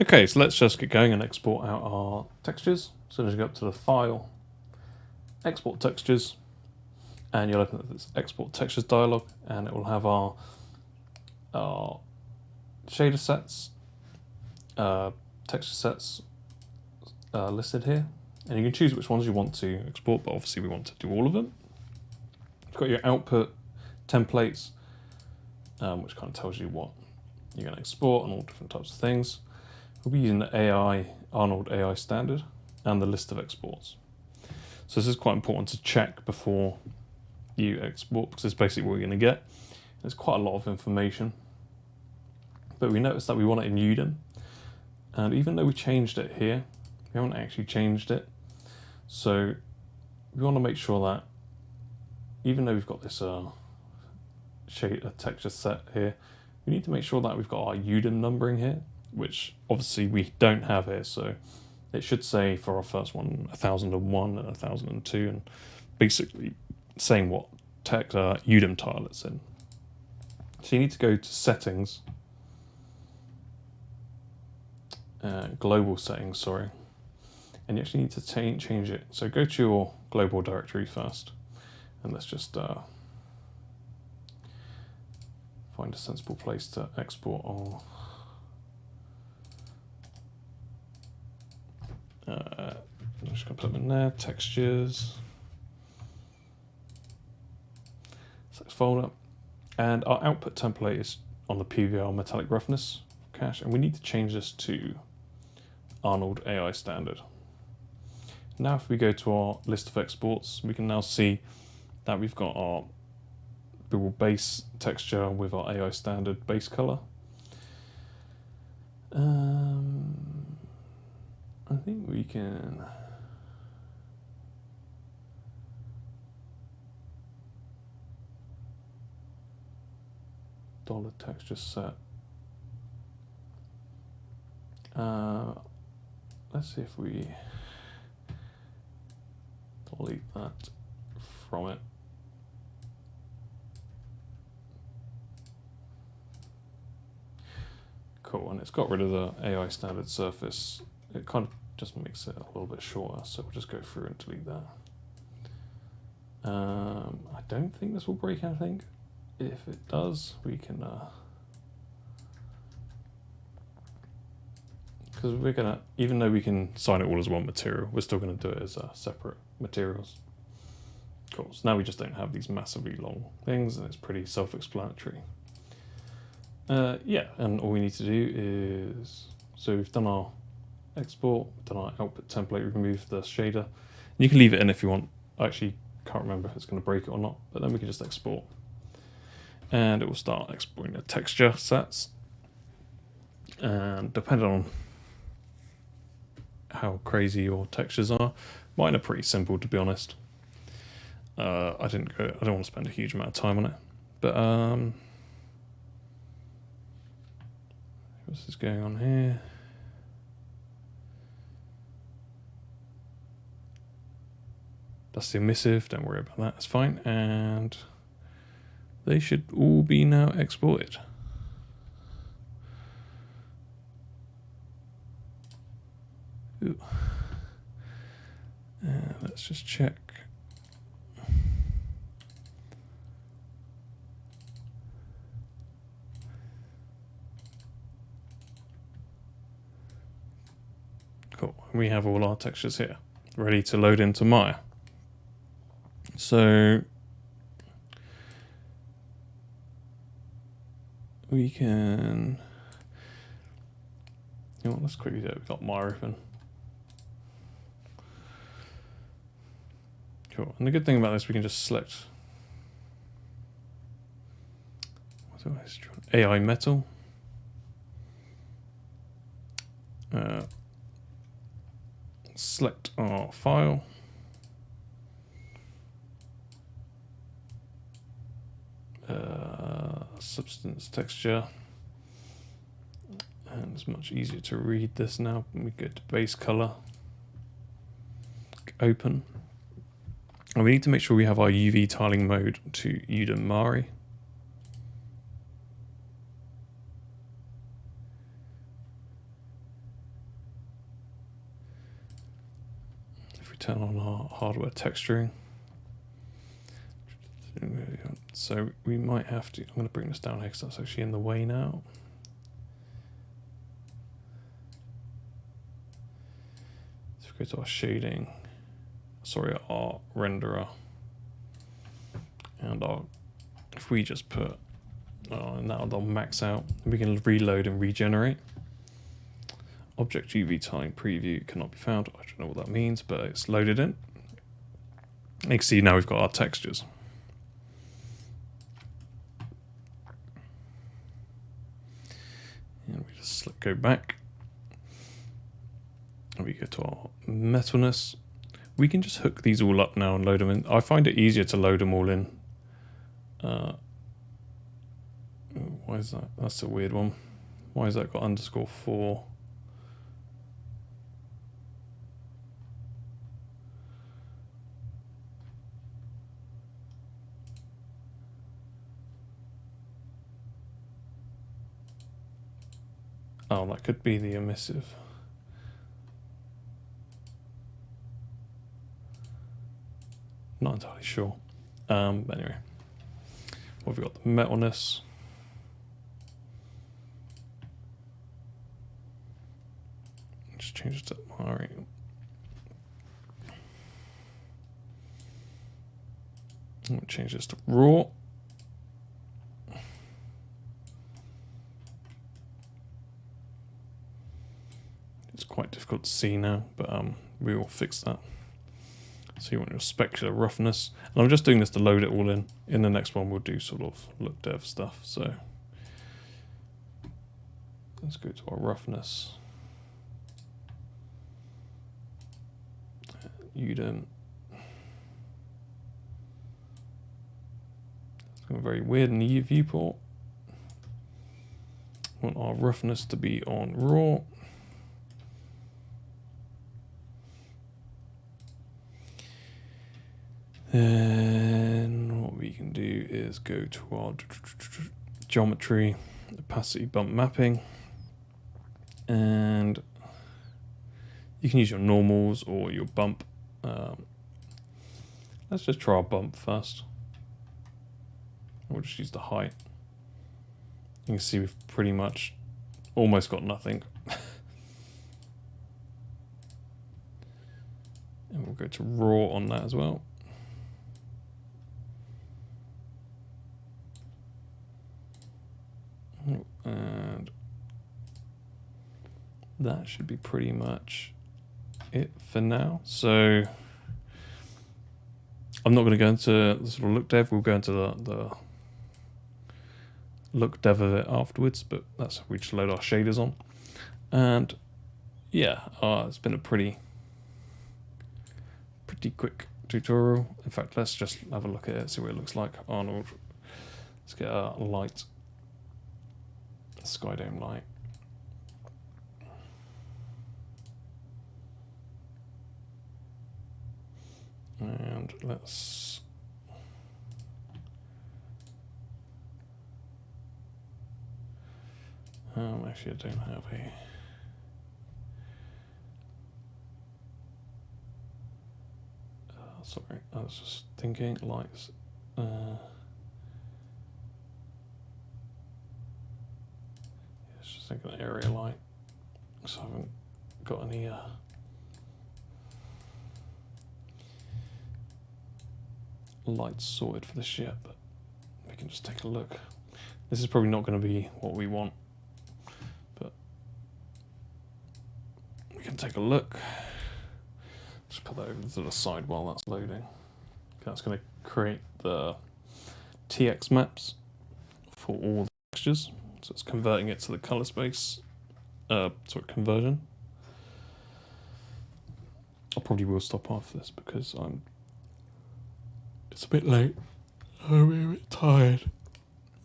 Okay, so let's just get going and export out our textures. So as you go up to the File, Export Textures, and you'll open this Export Textures dialog, and it will have our shader sets, texture sets listed here, and you can choose which ones you want to export, but obviously we want to do all of them. You've got your output templates, which kind of tells you what you're going to export and all different types of things. We'll be using the Arnold AI standard and the list of exports. So this is quite important to check before you export, because it's basically what you're going to get. There's quite a lot of information, but we noticed that we want it in Udemy, and even though we changed it here, we haven't actually changed it. So we want to make sure that even though we've got this texture set here, we need to make sure that we've got our Udemy numbering here, which obviously we don't have here. So it should say for our first one 1001 and 1002, and basically saying what Udemy tile it's in. So you need to go to Settings, Global Settings, sorry, and you actually need to change it. So go to your global directory first, and let's just find a sensible place to export our I'm just going to put them in there, textures, select folder, and our output template is on the PVR metallic roughness cache, and we need to change this to Arnold AI standard. Now if we go to our list of exports, we can now see that we've got our Bubl base texture with our AI standard base color. I think we can dollar texture set. Let's see if we delete that from it. Cool, and it's got rid of the AI standard surface. It kind of just makes it a little bit shorter, so we'll just go through and delete that. I don't think this will break anything. If it does, we can, because we're gonna, even though we can sign it all as one material, we're still gonna do it as separate materials. Cool, so now we just don't have these massively long things, and it's pretty self-explanatory. Yeah, and all we need to do is, so we've done our export, we've done our output template, we've removed the shader. You can leave it in if you want. I actually can't remember if it's going to break it or not, but then we can just export. And it will start exporting the texture sets. And depending on how crazy your textures are, mine are pretty simple, to be honest. I don't want to spend a huge amount of time on it, but what's going on here? That's the emissive, don't worry about that, it's fine. And they should all be now exported. Ooh. Let's just check. Cool, we have all our textures here, ready to load into Maya. So we can, you know what, let's quickly do it. We've got Maya open. Cool, and the good thing about this, we can just select AI metal. Select our file. Substance texture, and it's much easier to read this now. We go to base color, open, and we need to make sure we have our UV tiling mode to Udemy. turn on our hardware texturing. So we might have to, I'm going to bring this down here because that's actually in the way now. So we go to our shading, sorry, our renderer, and our, if we just put, and that'll max out, we can reload and regenerate. Object UV tiling preview cannot be found. I don't know what that means, but it's loaded in. You can see now we've got our textures. And we just go back. And we go to our metalness. We can just hook these all up now and load them in. I find it easier to load them all in. Why is that? That's a weird one. Why has that got _4? Oh, that could be the emissive. Not entirely sure. But anyway, what have we got? The metalness. Just change it to Mari. I'm gonna change this to raw. It's quite difficult to see now, but we will fix that. So you want your specular roughness. And I'm just doing this to load it all in. In the next one, we'll do sort of look dev stuff. So let's go to our roughness. Udon. It's going very weird in the viewport. We want our roughness to be on raw. Then what we can do is go to our geometry, opacity bump mapping, and you can use your normals or your bump. Let's just try our bump first. We'll just use the height. You can see we've pretty much almost got nothing. And we'll go to raw on that as well. And that should be pretty much it for now. So I'm not going to go into the sort of look dev. We'll go into the look dev of it afterwards, but that's, we just load our shaders on. And yeah, it's been a pretty quick tutorial. In fact, let's just have a look at it, see what it looks like. Arnold, let's get a light. Sky dome light. And let's actually I don't have a sorry, I was just thinking lights. Just think of an area light. So I haven't got any lights sorted for this yet, but we can just take a look. This is probably not going to be what we want, but we can take a look. Just put that over to the side while that's loading. That's going to create the TX maps for all the textures. So it's converting it to the color space, conversion. I probably will stop after this because it's a bit late. I'm a bit tired.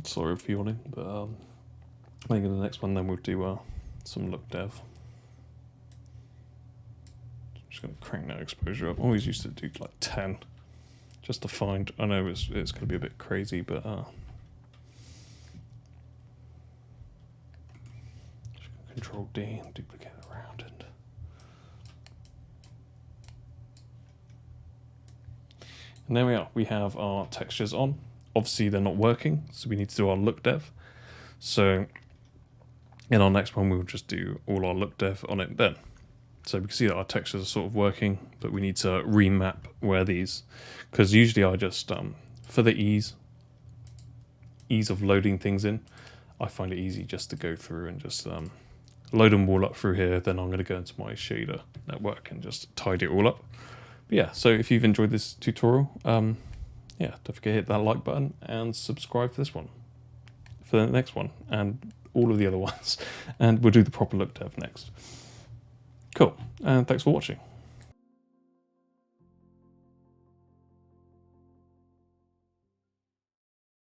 Sorry for yawning, but I think in the next one then we'll do some look dev. Just gonna crank that exposure up. I always used to do like 10, just to find. I know it's gonna be a bit crazy, but Control D and duplicate it around and And there we are. We have our textures on. Obviously they're not working, so we need to do our look dev. So in our next one, we'll just do all our look dev on it then. So we can see that our textures are sort of working, but we need to remap where these, because usually I just, for the ease of loading things in, I find it easy just to go through and just load them all up through here. Then I'm going to go into my shader network and just tidy it all up. But yeah, so if you've enjoyed this tutorial, yeah, don't forget to hit that like button and subscribe for this one, for the next one, and all of the other ones. And we'll do the proper look dev next. Cool, and thanks for watching.